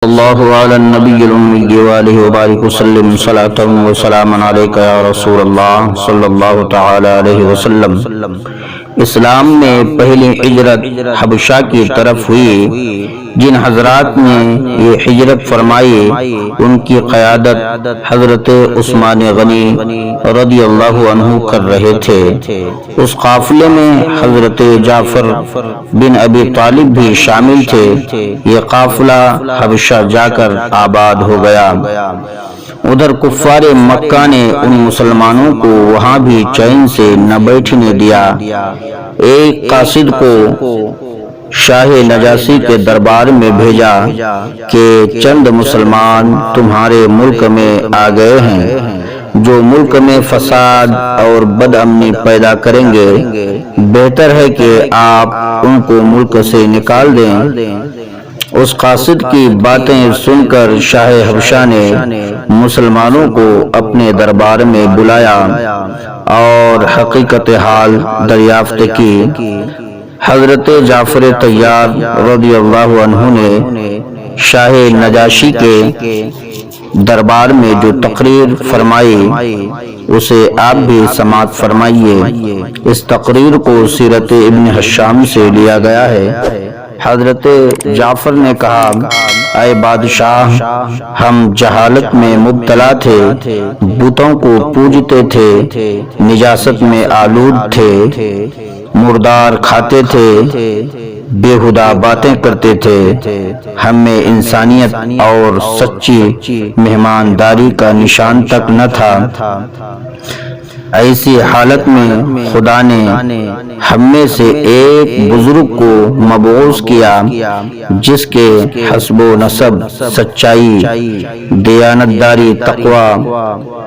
اللہ علی النبی الأمی وآلہ وبارک وسلم صلاۃ وسلام علیک یا رسول اللہ صلی اللہ تعالی علیہ وسلم۔ اسلام میں پہلی ہجرت حبشہ کی طرف ہوئی۔ جن حضرات نے یہ ہجرت فرمائی ان کی قیادت حضرت عثمان غنی رضی اللہ عنہ کر رہے تھے۔ اس قافلے میں حضرت جعفر بن ابی طالب بھی شامل تھے۔ یہ قافلہ حبشہ جا کر آباد ہو گیا۔ ادھر کفار مکہ نے ان مسلمانوں کو وہاں بھی چین سے نہ بیٹھنے دیا۔ ایک قاصد کو شاہ نجاشی کے دربار میں بھیجا کہ چند مسلمان تمہارے ملک میں آ گئے ہیں جو ملک میں فساد اور بد امنی پیدا کریں گے، بہتر ہے کہ آپ ان کو ملک سے نکال دیں۔ اس قاصد کی باتیں سن کر شاہ حبشہ نے مسلمانوں کو اپنے دربار میں بلایا اور حقیقت حال دریافت کی۔ حضرت جعفر طیار رضی اللہ عنہ نے شاہ نجاشی کے دربار میں جو تقریر فرمائی اسے آپ بھی سماعت فرمائیے۔ اس تقریر کو سیرت ابن ہشام سے لیا گیا ہے۔ حضرت جعفر نے کہا، اے بادشاہ، ہم جہالت میں مبتلا تھے، بتوں کو پوجتے تھے، نجاست میں آلود تھے، مردار کھاتے تھے، بےہودہ باتیں کرتے تھے، ہم میں انسانیت اور سچی مہمانداری کا نشان تک نہ تھا۔ ایسی حالت میں خدا نے ہم میں سے ایک بزرگ کو مبعوث کیا جس کے حسب و نسب، سچائی، دیانتداری، تقوی،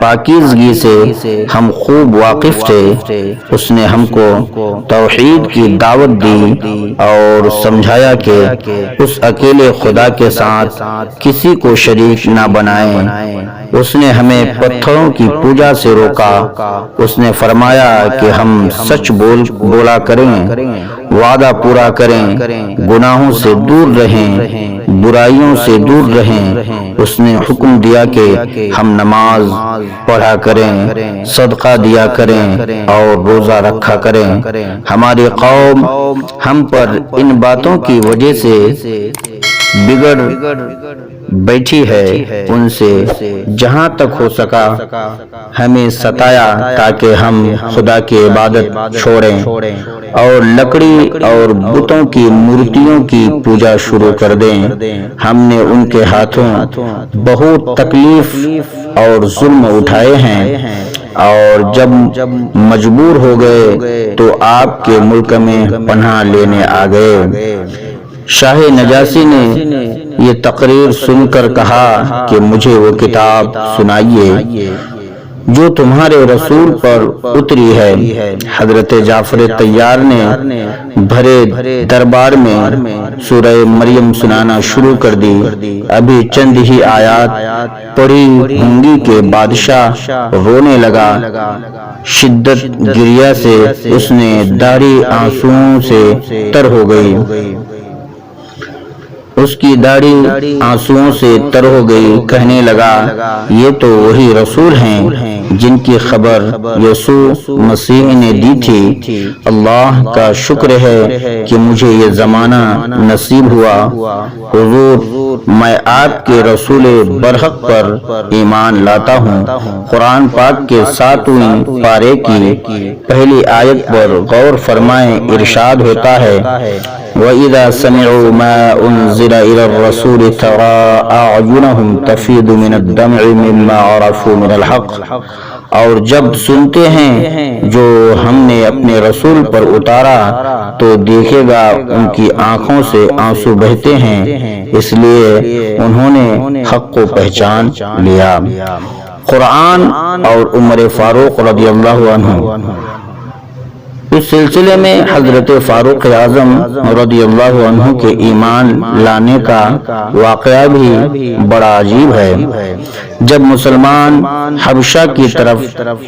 پاکیزگی سے ہم خوب واقف تھے۔ اس نے ہم کو توحید کی دعوت دی اور سمجھایا کہ اس اکیلے خدا کے ساتھ کسی کو شریک نہ بنائیں۔ اس نے ہمیں پتھروں کی پوجا سے روکا۔ اس نے فرمایا کہ ہم سچ بولا کریں، وعدہ پورا کریں، گناہوں سے دور رہیں، برائیوں سے دور رہیں۔ اس نے حکم دیا کہ ہم نماز پڑھا کریں، صدقہ دیا کریں اور روزہ رکھا کریں۔ ہماری قوم ہم پر ان باتوں کی وجہ سے بگڑ بیٹھی ہے، ان سے جہاں تک ہو سکا ہمیں ستایا تاکہ ہم خدا کی عبادت چھوڑیں اور لکڑی اور بتوں کی مورتیوں کی پوجا شروع کر دیں۔ ہم نے ان کے ہاتھوں بہت تکلیف اور ظلم اٹھائے ہیں اور جب مجبور ہو گئے تو آپ کے ملک میں پناہ لینے آ گئے۔ شاہ نجاشی نے یہ تقریر سن کر کہا کہ مجھے وہ کتاب سنائیے جو تمہارے رسول پر اتری ہے۔ حضرت جعفر طیار نے بھرے دربار میں سورہ مریم سنانا شروع کر دی۔ ابھی چند ہی آیات پڑھی ہوں گی کہ بادشاہ رونے لگا۔ شدت گریہ سے اس نے داڑھی آنسوؤں سے تر ہو گئی۔ اس کی داڑھی آنسوؤں سے تر ہو گئی۔ کہنے لگا، یہ تو وہی رسول ہیں جن کی خبر یسوع مسیح نے دی تھی۔ اللہ کا شکر ہے کہ مجھے یہ زمانہ نصیب ہوا۔ حضور، میں آپ کے رسول برحق پر ایمان لاتا ہوں۔ قرآن پاک کے 7ویں پارے کی پہلی آیت پر غور فرمائیں، ارشاد ہوتا ہے، وَإِذَا سَمِعُوا مَا أُنزِلَ إِلَى الرَّسُولِ تَرَىٰ أَعْيُنَهُمْ تَفِيضُ مِنَ الدَّمْعِ مِمَّا عَرَفُوا مِنَ الْحَقِّ، اور جب سنتے ہیں جو ہم نے اپنے رسول پر اتارا تو دیکھے گا ان کی آنکھوں سے آنسو بہتے ہیں، اس لیے انہوں نے حق کو پہچان لیا۔ قرآن اور عمر فاروق رضی اللہ عنہ۔ اس سلسلے میں حضرت فاروق اعظم رضی اللہ عنہ کے ایمان لانے کا واقعہ بھی بڑا عجیب ہے۔ جب مسلمان حبشہ کی طرف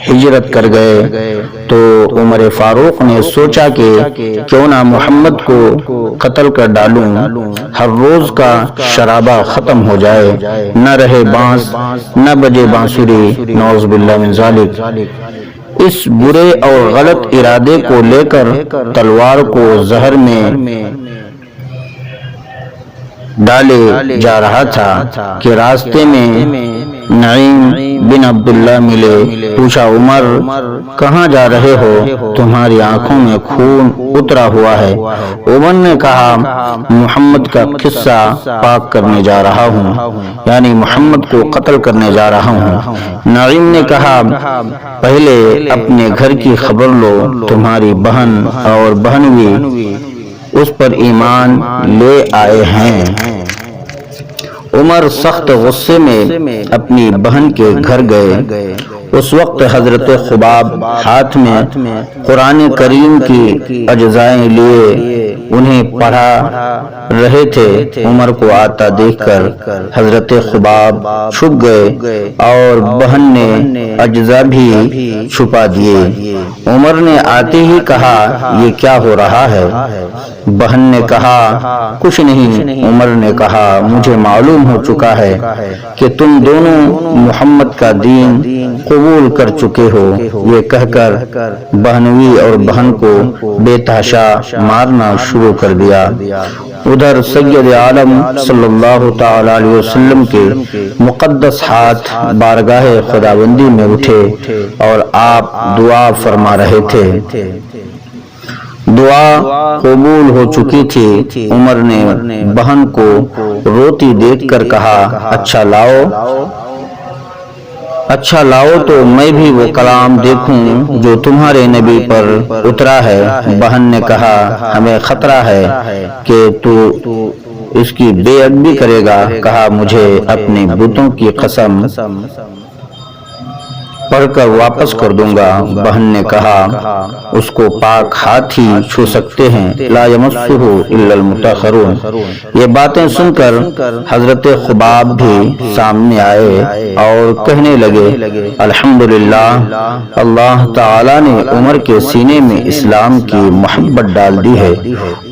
ہجرت کر گئے تو عمر فاروق نے سوچا کہ کیوں نہ محمد کو قتل کر ڈالوں، ہر روز کا شرابہ ختم ہو جائے، نہ رہے بانس نہ بجے بانسری، نعوذ باللہ من ذالک۔ اس برے اور غلط ارادے کو لے کر تلوار کو زہر میں ڈالے جا رہا تھا کہ راستے میں نعیم بن عبداللہ ملے۔ پوچھا، عمر کہاں جا رہے ہو؟ تمہاری آنکھوں میں خون اترا ہوا ہے۔ عمر نے کہا، محمد کا قصہ پاک کرنے جا رہا ہوں، یعنی محمد کو قتل کرنے جا رہا ہوں۔ نعیم نے کہا، پہلے اپنے گھر کی خبر لو، تمہاری بہن اور بہنوئی اس پر ایمان لے آئے ہیں۔ عمر سخت غصے میں اپنی بہن کے گھر گئے۔ اس وقت حضرت خباب ہاتھ میں قرآن کریم کی اجزائیں لیے انہیں پڑھا رہے تھے۔ عمر کو آتا دیکھ کر حضرت خباب چھپ گئے اور بہن نے اجزا بھی چھپا دیے۔ عمر نے آتے ہی کہا، یہ کیا ہو رہا ہے؟ بہن نے کہا، کچھ نہیں۔ عمر نے کہا، مجھے معلوم ہو چکا ہے کہ تم دونوں محمد کا دین قبول کر چکے ہو۔ یہ کہہ کر بہنوئی اور بہن کو بے تحاشا مارنا شروع کر دیا۔ ادھر سید عالم صلی اللہ تعالی علیہ وسلم کے مقدس ہاتھ بارگاہ خداوندی میں اٹھے اور آپ دعا فرما رہے تھے۔ دعا قبول ہو چکی تھی۔ عمر نے بہن کو روتی دیکھ کر کہا، اچھا لاؤ تو میں بھی وہ کلام دیکھوں جو تمہارے نبی پر اترا ہے۔ بہن نے کہا، ہمیں خطرہ ہے کہ تو اس کی بے ادبی کرے گا۔ کہا، مجھے اپنے بتوں کی قسم پڑھ کر واپس کر دوں گا۔ بہن نے کہا، اس کو پاک ہاتھ ہی چھو سکتے ہیں، لا یمسہ الا المطہرون۔ یہ باتیں سن کر حضرت خباب بھی سامنے آئے اور کہنے لگے، الحمدللہ، اللہ تعالی نے عمر کے سینے میں اسلام کی محبت ڈال دی ہے۔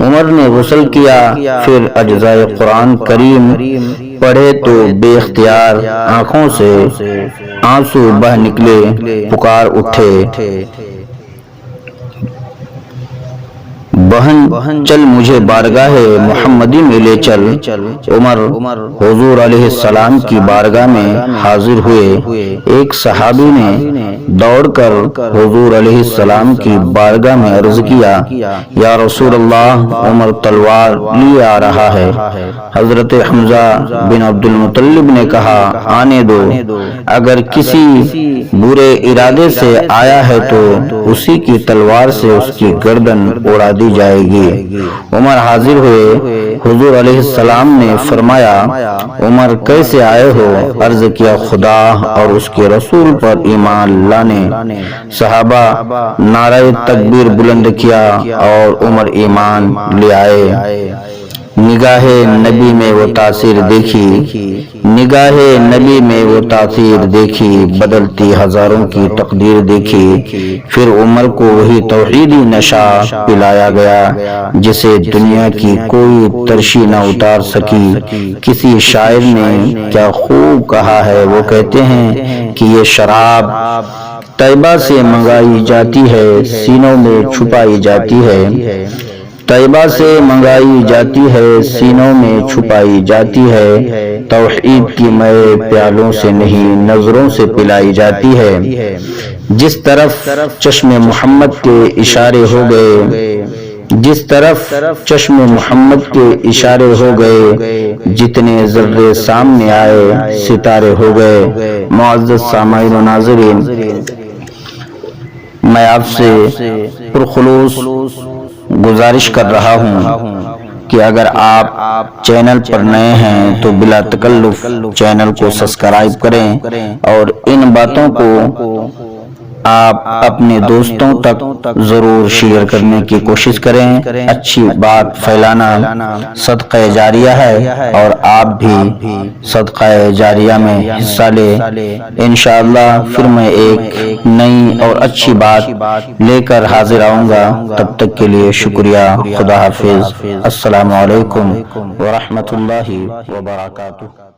عمر نے غسل کیا، پھر اجزائے قرآن کریم پڑھے تو بے اختیار آنکھوں سے آنسو بہہ نکلے، پکار اٹھے، بہن چل مجھے بارگاہ محمدی میں لے چل۔ عمر حضور علیہ السلام کی بارگاہ میں حاضر ہوئے۔ ایک صحابی نے دوڑ کر حضور علیہ السلام کی بارگاہ میں عرض کیا، یا رسول اللہ، عمر تلوار لیے آ رہا ہے۔ حضرت حمزہ بن عبد المطلب نے کہا، آنے دو، اگر کسی برے ارادے سے آیا ہے تو اسی کی تلوار سے اس کی گردن اڑا دی جائے گی۔ عمر حاضر ہوئے۔ حضور علیہ السلام نے فرمایا، عمر کیسے آئے ہو؟ عرض کیا، خدا اور اس کے رسول پر ایمان لانے۔ صحابہ نعرہ تکبیر بلند کیا اور عمر ایمان لے آئے۔ نگاہ نبی میں وہ تاثیر دیکھی، نگاہ نبی میں وہ تاثیر دیکھی، بدلتی ہزاروں کی تقدیر دیکھی۔ پھر عمر کو وہی توحیدی نشہ پلایا گیا جسے دنیا کی کوئی ترشی نہ اتار سکی۔ کسی شاعر نے کیا خوب کہا ہے، وہ کہتے ہیں کہ یہ شراب طیبہ سے منگائی جاتی ہے، سینوں میں چھپائی جاتی ہے، طیبہ سے منگائی جاتی ہے، سینوں میں چھپائی جاتی ہے، توحید کی مئے پیالوں سے نہیں نظروں سے پلائی جاتی ہے۔ جس طرف چشم محمد کے اشارے ہو گئے، جس طرف چشم محمد کے اشارے ہو گئے، جتنے ذرے سامنے آئے ستارے ہو گئے۔ معزز سامعین و ناظرین، میں آپ سے پرخلوص گزارش کر رہا ہوں کہ اگر آپ چینل پر نئے ہیں تو بلا تکلف چینل کو سبسکرائب کریں اور ان باتوں کو آپ اپنے دوستوں تک ضرور شیئر کرنے کی کوشش کریں۔ اچھی بات پھیلانا صدقہ جاریہ ہے اور آپ بھی صدقہ جاریہ میں حصہ لیں۔ انشاءاللہ پھر میں ایک نئی اور اچھی بات لے کر حاضر آؤں گا۔ تب تک کے لیے شکریہ۔ خدا حافظ۔ السلام علیکم ورحمۃ اللہ وبرکاتہ۔